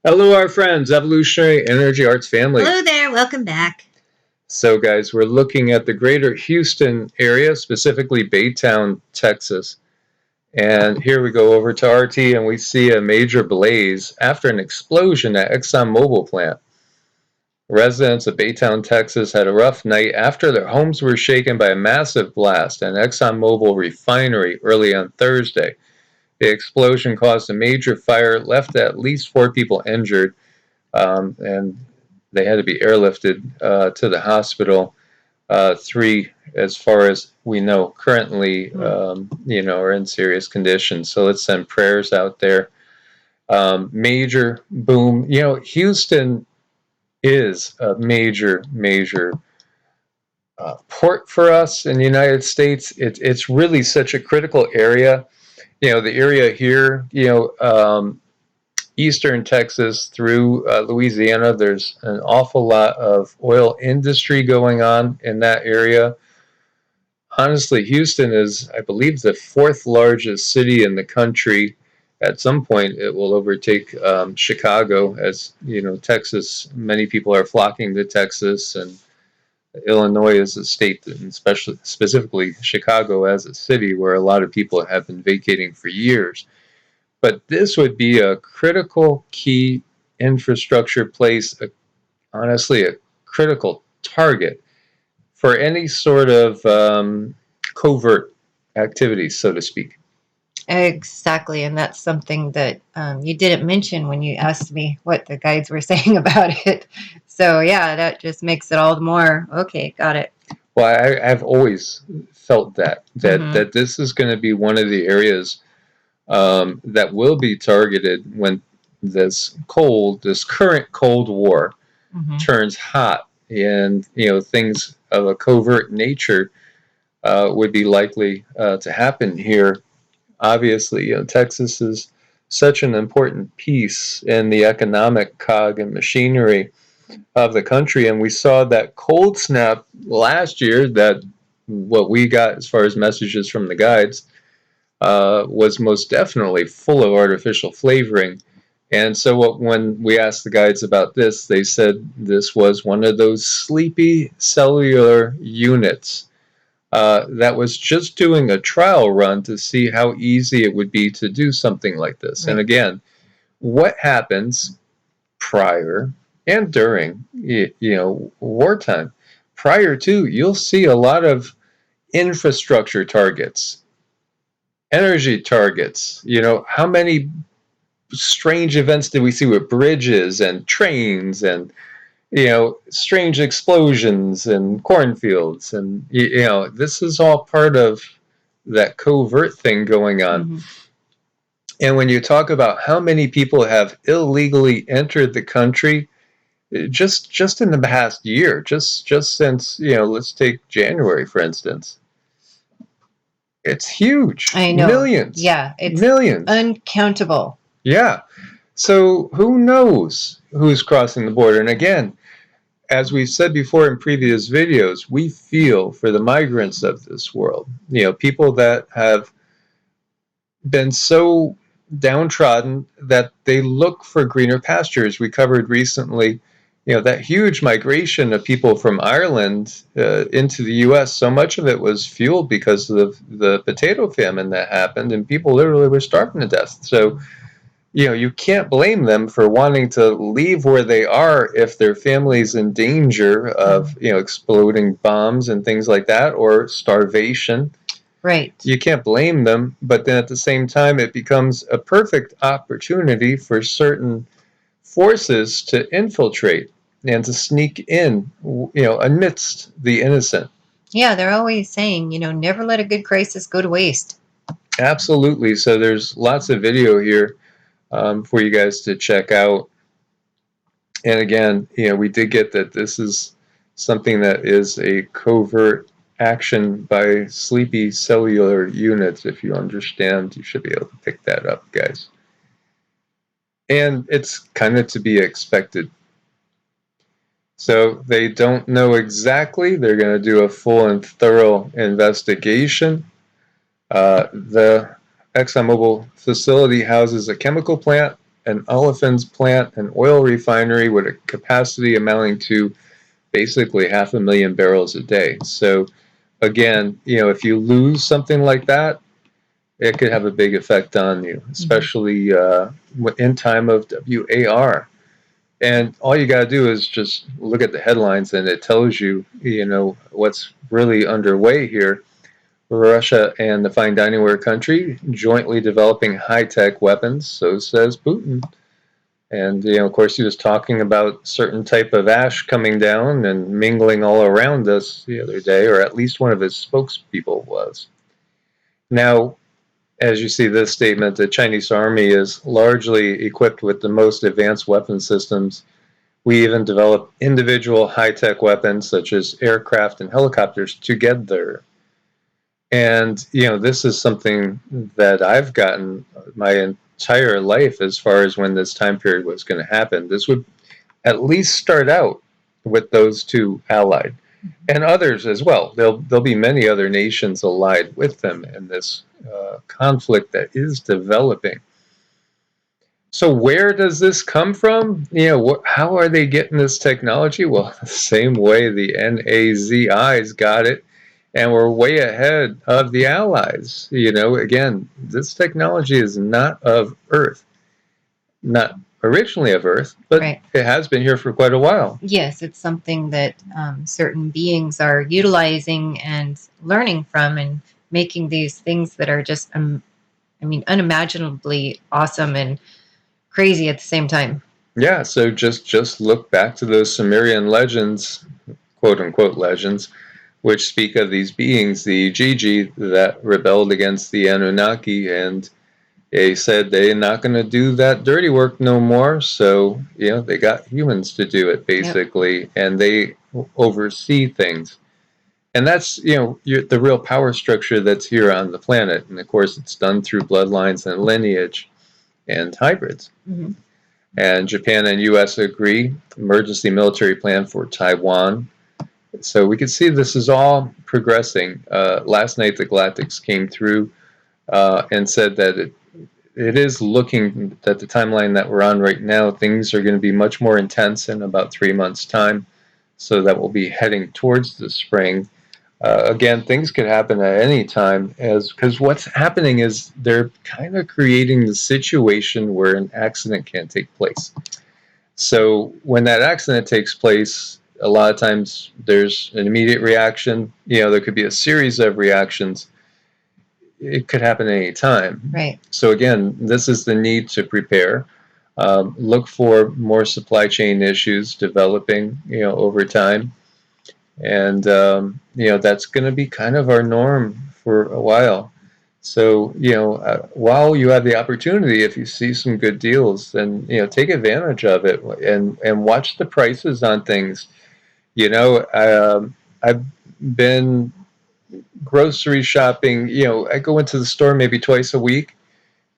Hello, our friends, Evolutionary Energy Arts family. Hello there, welcome back. So, guys, we're looking at the greater Houston area, specifically Baytown, Texas. And here we go over to RT and we see a major blaze after an explosion at ExxonMobil plant. Residents of Baytown, Texas had a rough night after their homes were shaken by a massive blast at an ExxonMobil refinery early on Thursday. The explosion caused a major fire, left at least 4 people injured, and they had to be airlifted to the hospital. 3, as far as we know, currently, are in serious condition. So let's send prayers out there. Major boom. Houston is a major port for us in the United States. It's really such a critical area. The area here, eastern Texas through Louisiana, there's an awful lot of oil industry going on in that area. Honestly, Houston is, I believe, the 4th largest city in the country. At some point, it will overtake Chicago, as Texas. Many people are flocking to Texas, and Illinois is a state, and especially specifically Chicago as a city, where a lot of people have been vacating for years. But this would be a critical key infrastructure place, honestly, a critical target for any sort of covert activities, so to speak. Exactly, and that's something that you didn't mention when you asked me what the guides were saying about it. So yeah, that just makes it all the more, okay, got it. Well, I've always felt that this is going to be one of the areas that will be targeted when this current Cold War turns hot, and things of a covert nature would be likely to happen here. Obviously, Texas is such an important piece in the economic cog and machinery of the country, and we saw that cold snap last year, that what we got as far as messages from the guides was most definitely full of artificial flavoring. And so when we asked the guides about this, they said this was one of those sleepy cellular units that was just doing a trial run to see how easy it would be to do something like this. Right. And again, what happens prior and during, wartime? Prior to, you'll see a lot of infrastructure targets, energy targets. How many strange events did we see with bridges and trains and strange explosions and cornfields, and this is all part of that covert thing going on. And when you talk about how many people have illegally entered the country, just in the past year, just since let's take January for instance, it's huge. I know. Millions. Yeah, it's millions. Uncountable. Yeah. So who knows who's crossing the border? And again, as we've said before in previous videos, we feel for the migrants of this world. People that have been so downtrodden that they look for greener pastures. We covered recently, that huge migration of people from Ireland into the U.S. So much of it was fueled because of the potato famine that happened, and people literally were starving to death. So you can't blame them for wanting to leave where they are if their family's in danger of, exploding bombs and things like that, or starvation. Right. You can't blame them, but then at the same time, it becomes a perfect opportunity for certain forces to infiltrate and to sneak in, amidst the innocent. Yeah, they're always saying, never let a good crisis go to waste. Absolutely. So there's lots of video here for you guys to check out. And again, we did get that this is something that is a covert action by sleepy cellular units. If you understand, you should be able to pick that up, guys. And it's kind of to be expected. So they don't know exactly. They're going to do a full and thorough investigation. The ExxonMobil facility houses a chemical plant an olefins plant, an oil refinery with a capacity amounting to basically 500,000 barrels a day. So again, if you lose something like that, it could have a big effect on you, especially in time of WAR. And all you got to do is just look at the headlines, and it tells you, what's really underway here. Russia and the fine dining ware country jointly developing high-tech weapons, so says Putin. And, of course, he was talking about certain type of ash coming down and mingling all around us the other day, or at least one of his spokespeople was. Now, as you see this statement, the Chinese army is largely equipped with the most advanced weapon systems. We even develop individual high-tech weapons such as aircraft and helicopters together. And, this is something that I've gotten my entire life as far as when this time period was going to happen. This would at least start out with those two allied, and others as well. There'll be many other nations allied with them in this conflict that is developing. So where does this come from? How are they getting this technology? Well, the same way the NAZIs got it, and we're way ahead of the Allies. Again, this technology is not of Earth, not originally of Earth, but Right. It has been here for quite a while. Yes, it's something that certain beings are utilizing and learning from, and making these things that are just, unimaginably awesome and crazy at the same time. Yeah, so just look back to those Sumerian legends, quote unquote legends, which speak of these beings, the Gigi, that rebelled against the Anunnaki, and they said they're not going to do that dirty work no more. So, they got humans to do it, basically, Yep. And they oversee things. And that's, the real power structure that's here on the planet. And of course, it's done through bloodlines and lineage and hybrids. Mm-hmm. And Japan and U.S. agree, emergency military plan for Taiwan. So we can see this is all progressing. Last night, the Galactics came through and said that it is looking at the timeline that we're on right now. Things are going to be much more intense in about 3 months' time. So that we'll be heading towards the spring. Again, things could happen at any time, because what's happening is they're kind of creating the situation where an accident can take place. So when that accident takes place, a lot of times there's an immediate reaction. There could be a series of reactions. It could happen at any time. Right. So again, this is the need to prepare. Look for more supply chain issues developing, over time. And, that's going to be kind of our norm for a while. So, while you have the opportunity, if you see some good deals, then, take advantage of it and watch the prices on things. I've been grocery shopping. I go into the store maybe twice a week.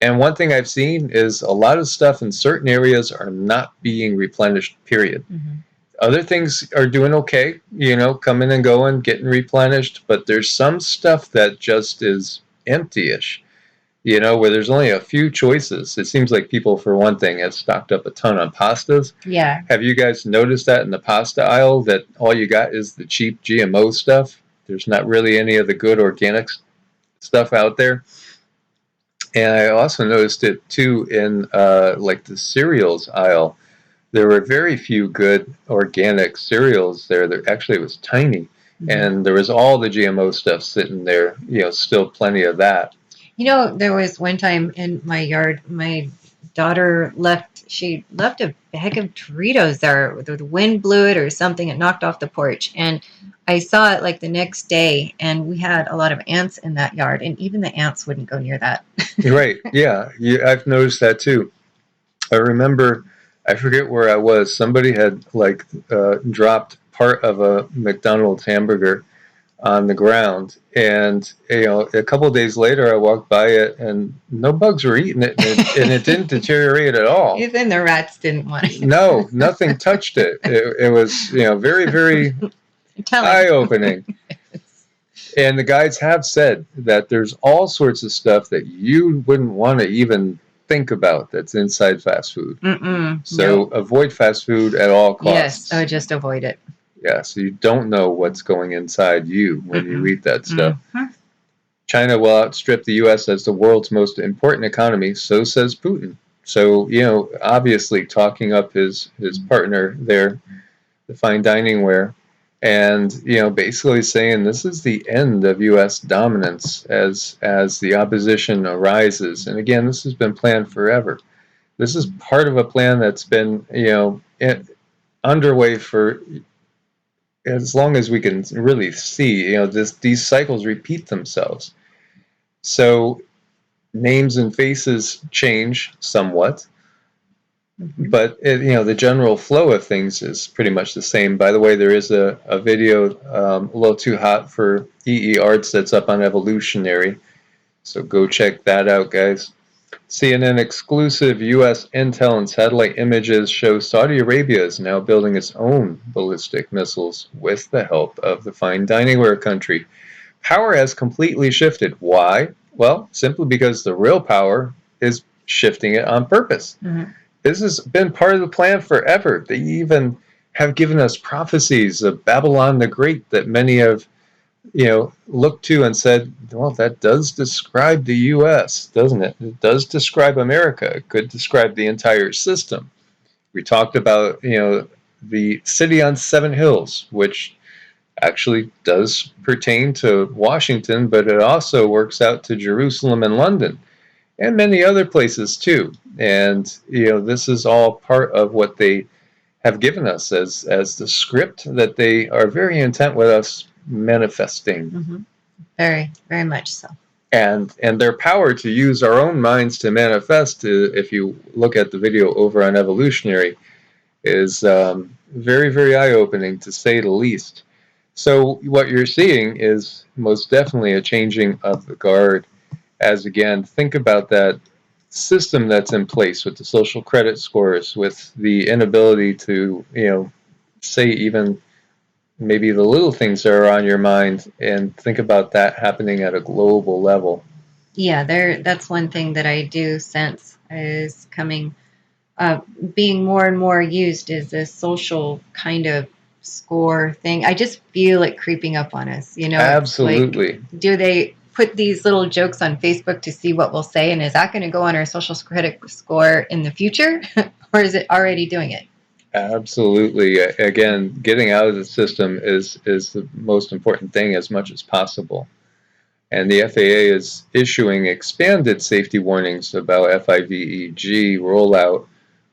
And one thing I've seen is a lot of stuff in certain areas are not being replenished, period. Mm-hmm. Other things are doing okay, coming and going, getting replenished, but there's some stuff that just is empty-ish, where there's only a few choices. It seems like people, for one thing, have stocked up a ton on pastas. Yeah. Have you guys noticed that in the pasta aisle, that all you got is the cheap GMO stuff? There's not really any of the good organic stuff out there. And I also noticed it, too, in like the cereals aisle. There were very few good organic cereals there. Actually, it was tiny. Mm-hmm. And there was all the GMO stuff sitting there, still plenty of that. There was one time in my yard, my daughter left a bag of Doritos there. The wind blew it or something. It knocked off the porch. And I saw it like the next day, and we had a lot of ants in that yard. And even the ants wouldn't go near that. Right. Yeah. I've noticed that too. I remember, I forget where I was. Somebody had dropped part of a McDonald's hamburger on the ground, and a couple of days later I walked by it and no bugs were eating it, and it didn't deteriorate at all. Even the rats didn't want it. No, nothing touched it. It was very, very eye-opening. And the guides have said that there's all sorts of stuff that you wouldn't want to even think about that's inside fast food. So No. avoid fast food at all costs. Yes. Oh, just avoid it. Yeah, so you don't know what's going inside you when you eat that stuff. China will outstrip the U.S. as the world's most important economy, so says Putin. So, obviously talking up his partner there, the fine dining ware, and, basically saying this is the end of U.S. dominance as the opposition arises. And again, this has been planned forever. This is part of a plan that's been, underway for as long as we can really see. These cycles repeat themselves. So names and faces change somewhat, but the general flow of things is pretty much the same. By the way, there is a video a little too hot for EEARTS that's up on Evolutionary, so go check that out, guys. CNN exclusive U.S. intel and satellite images show Saudi Arabia is now building its own ballistic missiles with the help of the fine dining ware country. Power has completely shifted. Why? Well, simply because the real power is shifting it on purpose. This has been part of the plan forever. They even have given us prophecies of Babylon the Great that many have, looked to and said, well, that does describe the U.S., doesn't it? It does describe America. It could describe the entire system. We talked about, the city on 7 hills, which actually does pertain to Washington, but it also works out to Jerusalem and London and many other places too. And this is all part of what they have given us as the script that they are very intent with us manifesting. Very, very much so. And their power to use our own minds to manifest, if you look at the video over on Evolutionary, is very, very eye-opening, to say the least. So what you're seeing is most definitely a changing of the guard. As again, think about that system that's in place with the social credit scores, with the inability to, say even maybe the little things that are on your mind, and think about that happening at a global level. Yeah, that's one thing that I do sense is coming, being more and more used is this social kind of score thing. I just feel it creeping up on us. Absolutely. Like, do they put these little jokes on Facebook to see what we'll say, and is that going to go on our social credit score in the future, or is it already doing it? Absolutely. Again, getting out of the system is the most important thing as much as possible. And the FAA is issuing expanded safety warnings about FIVEG rollout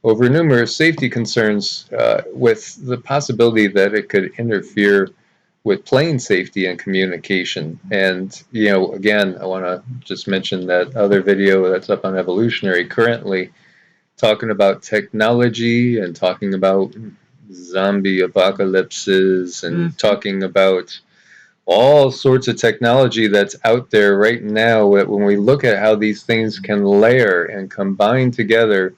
over numerous safety concerns, with the possibility that it could interfere with plane safety and communication. And, again, I want to just mention that other video that's up on Evolutionary currently, talking about technology and talking about zombie apocalypses and talking about all sorts of technology that's out there right now. When we look at how these things can layer and combine together,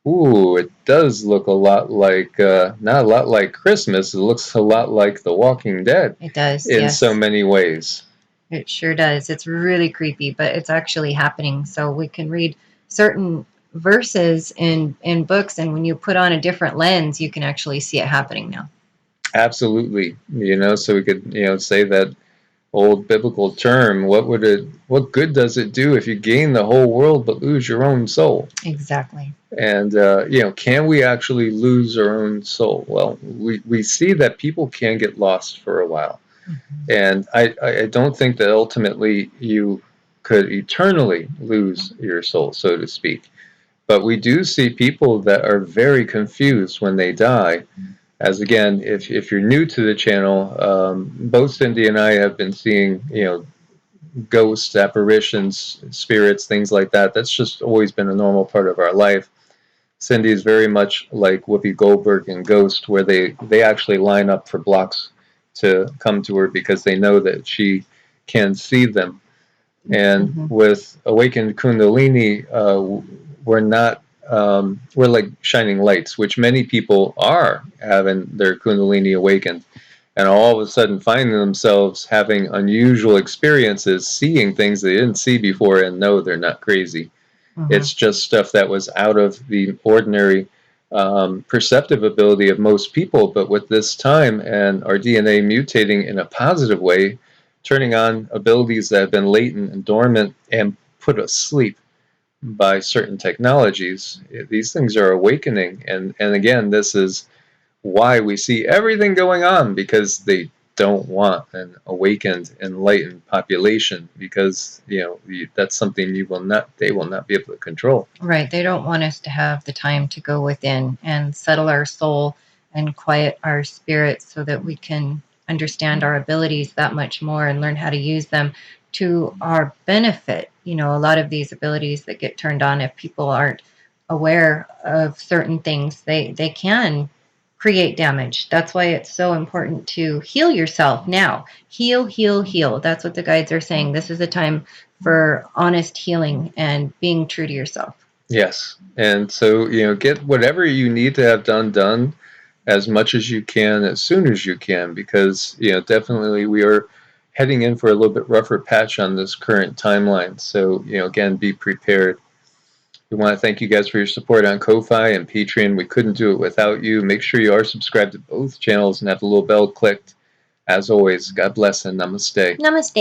it does look a lot like, not a lot like Christmas, it looks a lot like The Walking Dead. It does, in yes. so many ways. It sure does. It's really creepy, but it's actually happening. So we can read certain verses in books, and when you put on a different lens, you can actually see it happening now. Absolutely. So we could, say that old biblical term, what good does it do if you gain the whole world but lose your own soul? Exactly. And, can we actually lose our own soul? Well, we see that people can get lost for a while. And I don't think that ultimately you could eternally lose your soul, so to speak. But we do see people that are very confused when they die. As again, if you're new to the channel, both Cindy and I have been seeing, ghosts, apparitions, spirits, things like that. That's just always been a normal part of our life. Cindy is very much like Whoopi Goldberg in Ghost, where they actually line up for blocks to come to her because they know that she can see them. And with awakened Kundalini, we're like shining lights, which many people are having their Kundalini awakened, and all of a sudden finding themselves having unusual experiences, seeing things they didn't see before, and know they're not crazy. It's just stuff that was out of the ordinary perceptive ability of most people. But with this time and our DNA mutating in a positive way, turning on abilities that have been latent and dormant and put asleep by certain technologies, these things are awakening. And again, this is why we see everything going on, because they don't want an awakened, enlightened population, because that's something they will not be able to control. Right. They don't want us to have the time to go within and settle our soul and quiet our spirit so that we can understand our abilities that much more and learn how to use them to our benefit. A lot of these abilities that get turned on, if people aren't aware of certain things, they can create damage. That's why it's so important to heal yourself now. Heal, heal, heal. That's what the guides are saying. This is a time for honest healing and being true to yourself. Yes. And so, get whatever you need to have done as much as you can, as soon as you can, because, definitely we are heading in for a little bit rougher patch on this current timeline. So, again, be prepared. We want to thank you guys for your support on Ko-Fi and Patreon. We couldn't do it without you. Make sure you are subscribed to both channels and have the little bell clicked. As always, God bless and namaste. Namaste.